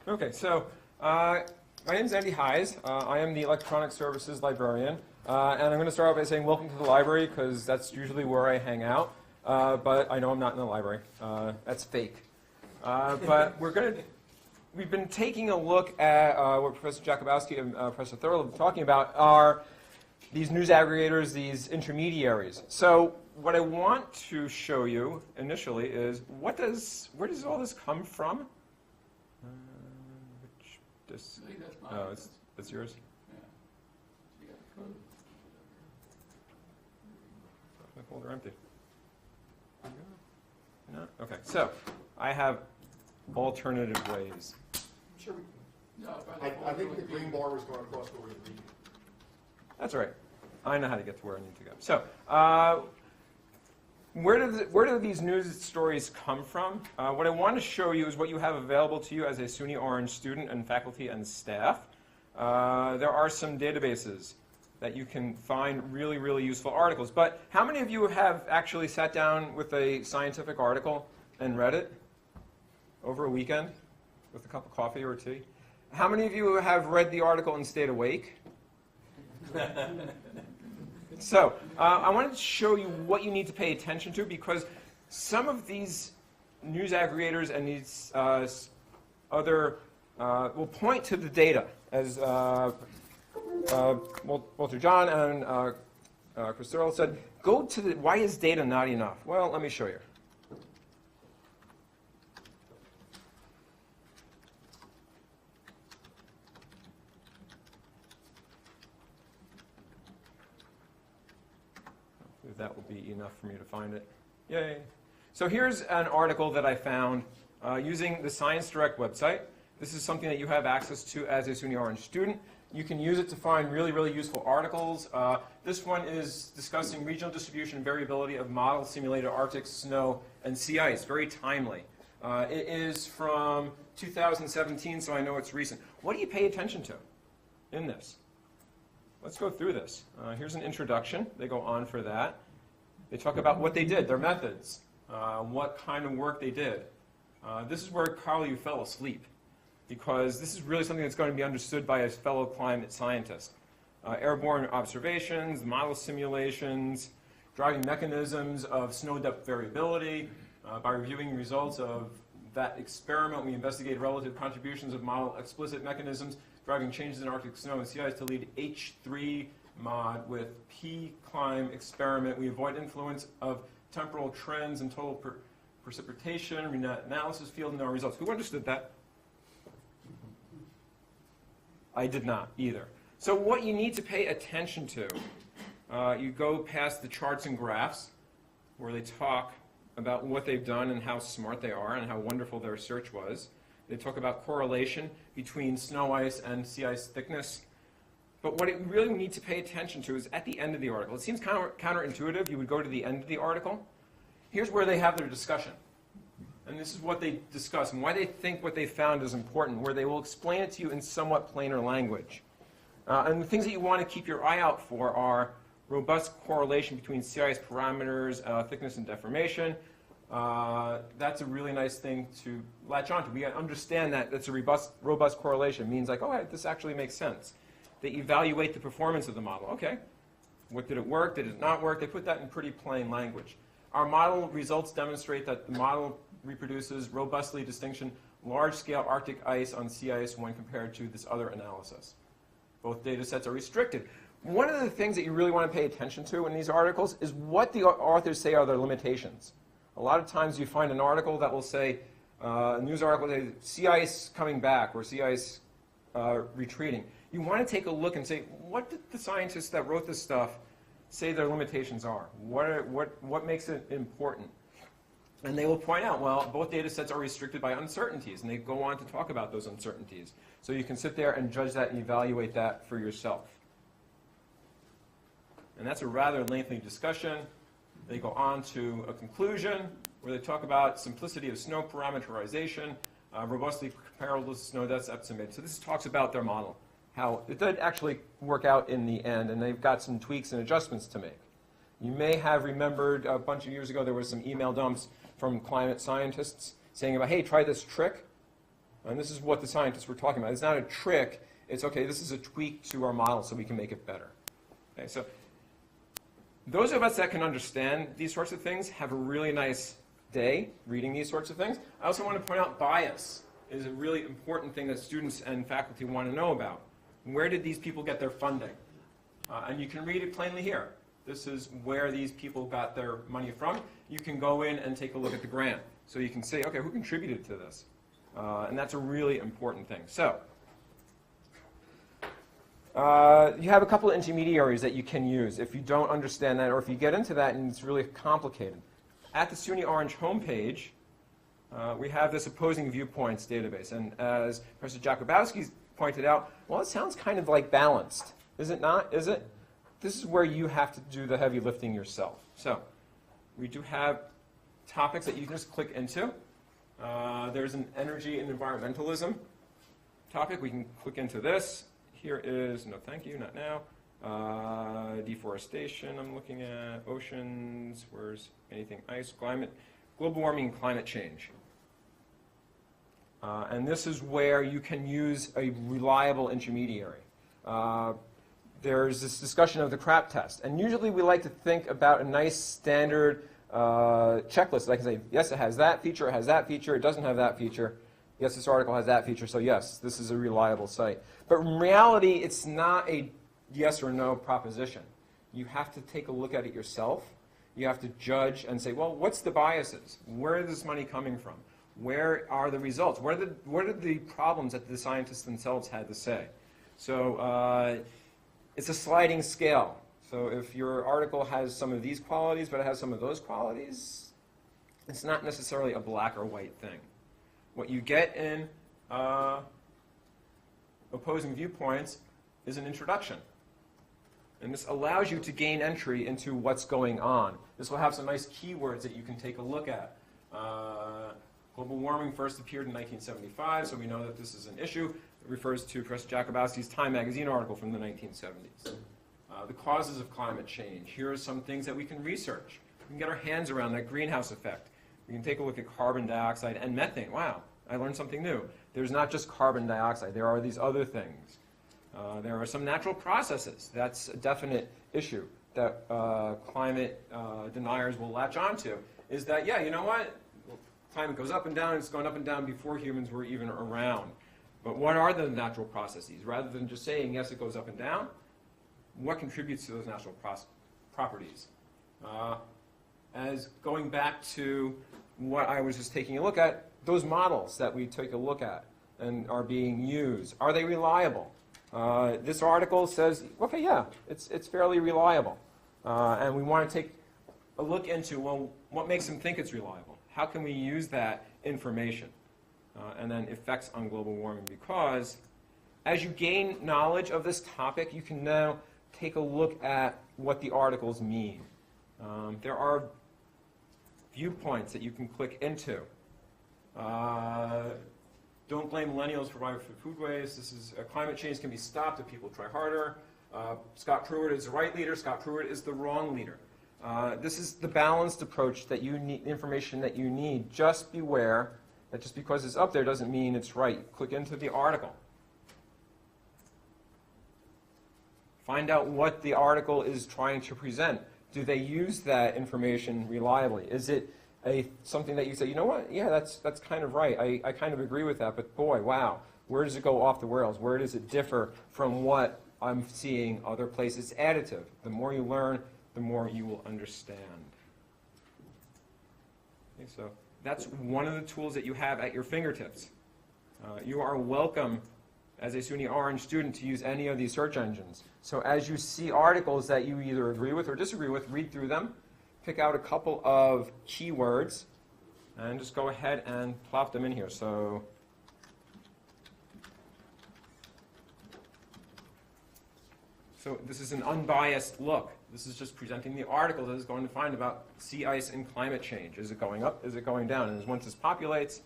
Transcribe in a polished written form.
Okay, so my name is Andy Hayes. I am the Electronic Services Librarian. And I'm going to start off by saying welcome to the library, because that's usually where I hang out. But I know I'm not in the library. That's fake. But we've been taking a look at what Professor Jakubowski and Professor Thurl have been talking about are these news aggregators, these intermediaries. So what I want to show you initially is where does all this come from? I think that's mine. Oh, it's yours? Yeah. You got the code. My folder empty. No? Okay, so I have alternative ways. Sure. No, I think the green bar was going across where we were reading. That's all right. I know how to get to where I need to go. So, where do these news stories come from? What I want to show you is what you have available to you as a SUNY Orange student and faculty and staff. There are some databases that you can find really, really useful articles. But how many of you have actually sat down with a scientific article and read it over a weekend with a cup of coffee or tea? How many of you have read the article and stayed awake? So, I wanted to show you what you need to pay attention to, because some of these news aggregators and these other will point to the data, as Walter John and Chris Thurl said. Go to the, why is data not enough? Well, let me show you. That will be enough for me to find it. Yay. So here's an article that I found using the Science Direct website. This is something that you have access to as a SUNY Orange student. You can use it to find really, really useful articles. This one is discussing regional distribution and variability of model simulated Arctic snow and sea ice. Very timely. It is from 2017, so I know it's recent. What do you pay attention to in this? Let's go through this. Here's an introduction. They go on for that. They talk about what they did, their methods, what kind of work they did. This is where, Carl, you fell asleep, because this is really something that's going to be understood by a fellow climate scientist. Airborne observations, model simulations, driving mechanisms of snow depth variability. By reviewing results of that experiment, we investigated relative contributions of model explicit mechanisms driving changes in Arctic snow and sea ice to lead H3 mod with P-climb experiment. We avoid influence of temporal trends and total precipitation, analysis field, and our results. Who understood that? I did not either. So what you need to pay attention to, you go past the charts and graphs where they talk about what they've done and how smart they are and how wonderful their research was. They talk about correlation between snow ice and sea ice thickness. But what you really need to pay attention to is at the end of the article. It seems counterintuitive. You would go to the end of the article. Here's where they have their discussion. And this is what they discuss and why they think what they found is important, where they will explain it to you in somewhat plainer language. And the things that you want to keep your eye out for are robust correlation between sea ice parameters, thickness and deformation. That's a really nice thing to latch onto. We understand that that's a robust correlation. It means like, oh, this actually makes sense. They evaluate the performance of the model. Okay, what did it work? Did it not work? They put that in pretty plain language. Our model results demonstrate that the model reproduces robustly distinction large-scale Arctic ice on sea ice when compared to this other analysis. Both data sets are restricted. One of the things that you really want to pay attention to in these articles is what the authors say are their limitations. A lot of times you find an article that will say, a news article, say, sea ice coming back or sea ice retreating. You want to take a look and say, what did the scientists that wrote this stuff say their limitations are? What makes it important? And they will point out, well, both data sets are restricted by uncertainties, and they go on to talk about those uncertainties. So you can sit there and judge that and evaluate that for yourself. And that's a rather lengthy discussion. They go on to a conclusion where they talk about simplicity of snow parameterization, robustly comparable to snow depths estimated. So this talks about their model, how it did actually work out in the end, and they've got some tweaks and adjustments to make. You may have remembered a bunch of years ago there was some email dumps from climate scientists saying about, hey, try this trick. And this is what the scientists were talking about. It's not a trick. It's, okay, this is a tweak to our model so we can make it better. Okay, so those of us that can understand these sorts of things have a really nice day reading these sorts of things. I also want to point out bias is a really important thing that students and faculty want to know about. Where did these people get their funding? And you can read it plainly here. This is where these people got their money from. You can go in and take a look at the grant. So you can say, okay, who contributed to this? And that's a really important thing. So you have a couple of intermediaries that you can use if you don't understand that, or if you get into that and it's really complicated. At the SUNY Orange homepage, we have this opposing viewpoints database. And as Professor Jakubowski pointed out, well, it sounds kind of like balanced. Is it not? Is it? This is where you have to do the heavy lifting yourself. So we do have topics that you can just click into. There's an energy and environmentalism topic. We can click into this. Here is, no thank you, not now. Deforestation, I'm looking at. Oceans, where's anything? Ice, climate, global warming and climate change. And this is where you can use a reliable intermediary. There's this discussion of the CRAP test. And usually we like to think about a nice standard checklist. I can say, yes, it has that feature, it has that feature, it doesn't have that feature. Yes, this article has that feature, so yes, this is a reliable site. But in reality, it's not a yes or no proposition. You have to take a look at it yourself. You have to judge and say, well, what's the biases? Where is this money coming from? Where are the results? What are the problems that the scientists themselves had to say? So it's a sliding scale. So if your article has some of these qualities, but it has some of those qualities, it's not necessarily a black or white thing. What you get in opposing viewpoints is an introduction. And this allows you to gain entry into what's going on. This will have some nice keywords that you can take a look at. Global warming first appeared in 1975, so we know that this is an issue. It refers to Professor Jakubowski's Time magazine article from the 1970s. The causes of climate change. Here are some things that we can research. We can get our hands around that greenhouse effect. We can take a look at carbon dioxide and methane. Wow, I learned something new. There's not just carbon dioxide. There are these other things. There are some natural processes. That's a definite issue that climate deniers will latch onto, is that, yeah, you know what? Climate goes up and down. It's gone up and down before humans were even around. But what are the natural processes? Rather than just saying, yes, it goes up and down, what contributes to those natural properties? As going back to what I was just taking a look at, those models that we take a look at and are being used, are they reliable? This article says, okay, yeah, it's fairly reliable. And we want to take a look into, well, what makes them think it's reliable? How can we use that information? And then effects on global warming, because as you gain knowledge of this topic, you can now take a look at what the articles mean. There are viewpoints that you can click into. Don't blame millennials for widespread food waste. This is climate change can be stopped if people try harder. Scott Pruitt is the right leader. Scott Pruitt is the wrong leader. This is the balanced approach that you need, information that you need. Just beware that just because it's up there doesn't mean it's right. Click into the article. Find out what the article is trying to present. Do they use that information reliably? Is it something that you say, you know what, yeah, that's kind of right. I kind of agree with that, but boy, wow, where does it go off the rails? Where does it differ from what I'm seeing other places? It's additive. The more you learn, the more you will understand. Okay, so that's one of the tools that you have at your fingertips. You are welcome as a SUNY Orange student to use any of these search engines. So as you see articles that you either agree with or disagree with, read through them, pick out a couple of keywords, and just go ahead and plop them in here. So this is an unbiased look. This is just presenting the article that is going to find about sea ice and climate change. Is it going up? Is it going down? And once this populates,